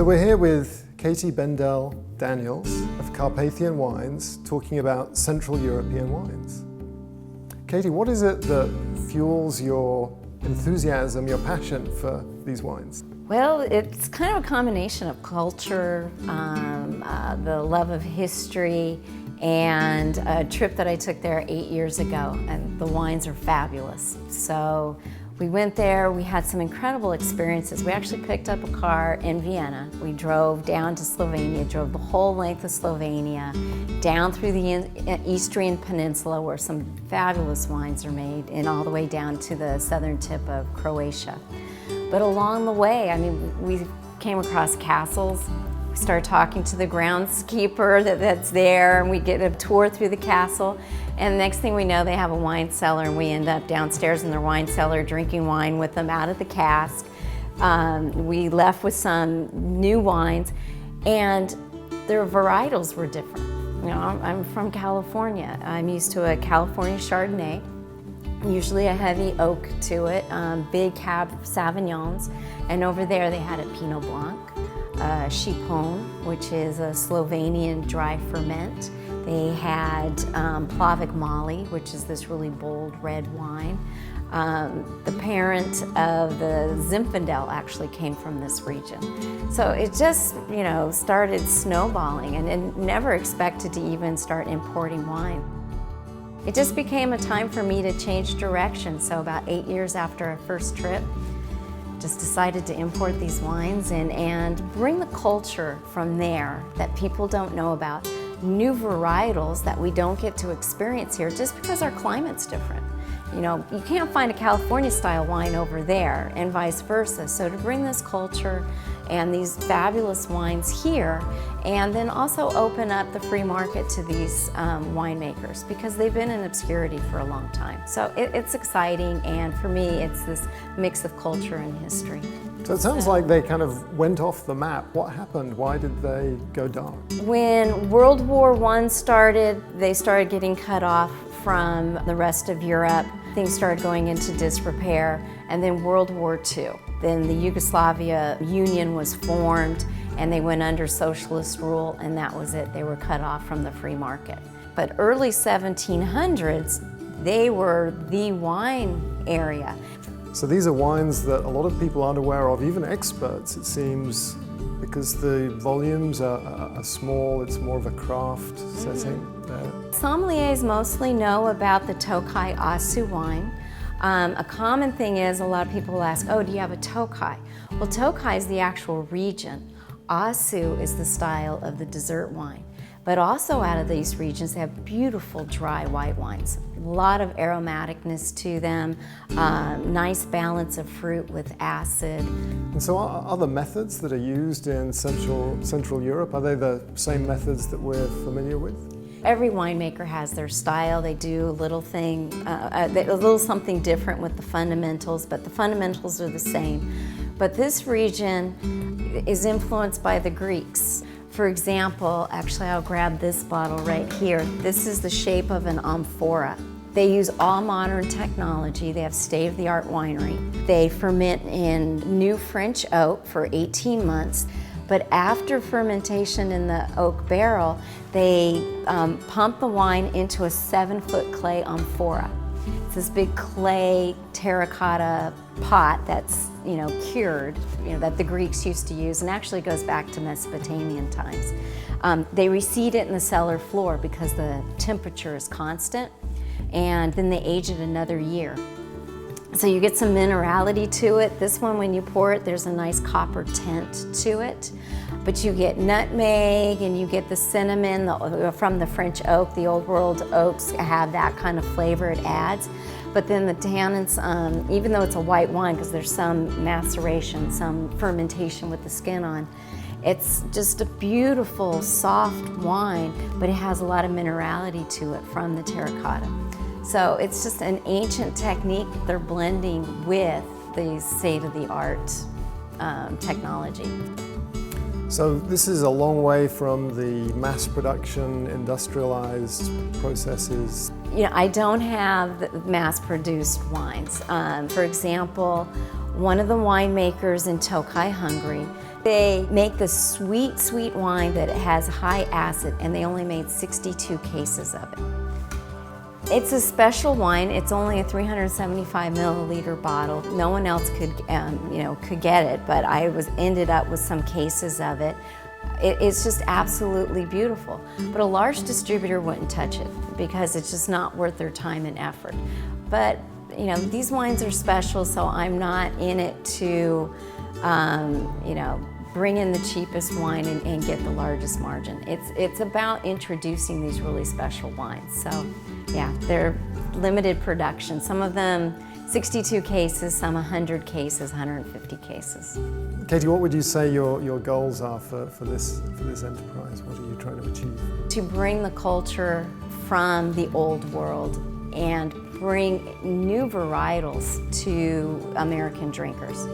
we're here with Katy Daniels of Carpathian Wines talking about Central European wines. Katy, what is it that fuels your enthusiasm, your passion for these wines? Well, it's kind of a combination of culture, the love of history, and a trip that I took there 8 years ago, and the wines are fabulous. So we went there, we had some incredible experiences. We actually picked up a car in Vienna. We drove down to Slovenia, drove the whole length of Slovenia, down through the Istrian Peninsula where some fabulous wines are made, and all the way down to the southern tip of Croatia. But along the way, we came across castles. We started talking to the groundskeeper that's there, and we get a tour through the castle. And the next thing we know, they have a wine cellar, and we end up downstairs in their wine cellar drinking wine with them out of the cask. We left with some new wines, and their varietals were different. You know, I'm from California. I'm used to a California Chardonnay, usually a heavy oak to it, big Cab Sauvignons, and over there they had a Pinot Blanc, Chipon, which is a Slovenian dry ferment. They had Plavik Mali, which is this really bold red wine. The parent of the Zinfandel actually came from this region. So it just, started snowballing, and never expected to even start importing wine. It just became a time for me to change direction. So about 8 years after our first trip, just decided to import these wines and bring the culture from there that people don't know about. New varietals that we don't get to experience here just because our climate's different. You can't find a California style wine over there, and vice versa. So to bring this culture and these fabulous wines here, and then also open up the free market to these winemakers, because they've been in obscurity for a long time. So it's exciting, and for me, it's this mix of culture and history. So it sounds like they kind of went off the map. What happened? Why did they go dark? When World War I started, they started getting cut off from the rest of Europe. Things started going into disrepair, and then World War II. Then the Yugoslavia Union was formed, and they went under socialist rule, and that was it. They were cut off from the free market. But early 1700s, they were the wine area. So these are wines that a lot of people aren't aware of, even experts, it seems, because the volumes are small, it's more of a craft setting. Sommeliers mostly know about the Tokaj Asu wine. A common thing is a lot of people will ask, oh, do you have a Tokaj? Well, Tokaj is the actual region. Asu is the style of the dessert wine. But also out of these regions, they have beautiful dry white wines. A lot of aromaticness to them, nice balance of fruit with acid. And so are the methods that are used in Central Europe, are they the same methods that we're familiar with? Every winemaker has their style. They do a little something different with the fundamentals, but the fundamentals are the same. But this region is influenced by the Greeks. For example, actually I'll grab this bottle right here. This is the shape of an amphora. They use all modern technology. They have state-of-the-art winery. They ferment in new French oak for 18 months. But after fermentation in the oak barrel, they pump the wine into a 7-foot clay amphora. It's this big clay terracotta pot that's cured, that the Greeks used to use, and actually goes back to Mesopotamian times. They reseed it in the cellar floor because the temperature is constant, and then they age it another year. So you get some minerality to it. This one, when you pour it, there's a nice copper tint to it. But you get nutmeg, and you get the cinnamon from the French oak. The old world oaks have that kind of flavor it adds. But then the tannins, even though it's a white wine, because there's some maceration, some fermentation with the skin on, it's just a beautiful, soft wine, but it has a lot of minerality to it from the terracotta. So it's just an ancient technique they're blending with the state-of-the-art technology. So this is a long way from the mass production, industrialized processes. I don't have mass-produced wines. For example, one of the winemakers in Tokaj, Hungary, They make this sweet, sweet wine that has high acid, and they only made 62 cases of it. It's a special wine. It's only a 375 milliliter bottle. No one else could get it, but I ended up with some cases of it. It's just absolutely beautiful. But a large distributor wouldn't touch it because it's just not worth their time and effort. But these wines are special, so I'm not in it to bring in the cheapest wine and get the largest margin. It's about introducing these really special wines. So yeah, they're limited production. Some of them 62 cases, some 100 cases, 150 cases. Katy, what would you say your goals are for this enterprise? What are you trying to achieve? To bring the culture from the old world and bring new varietals to American drinkers.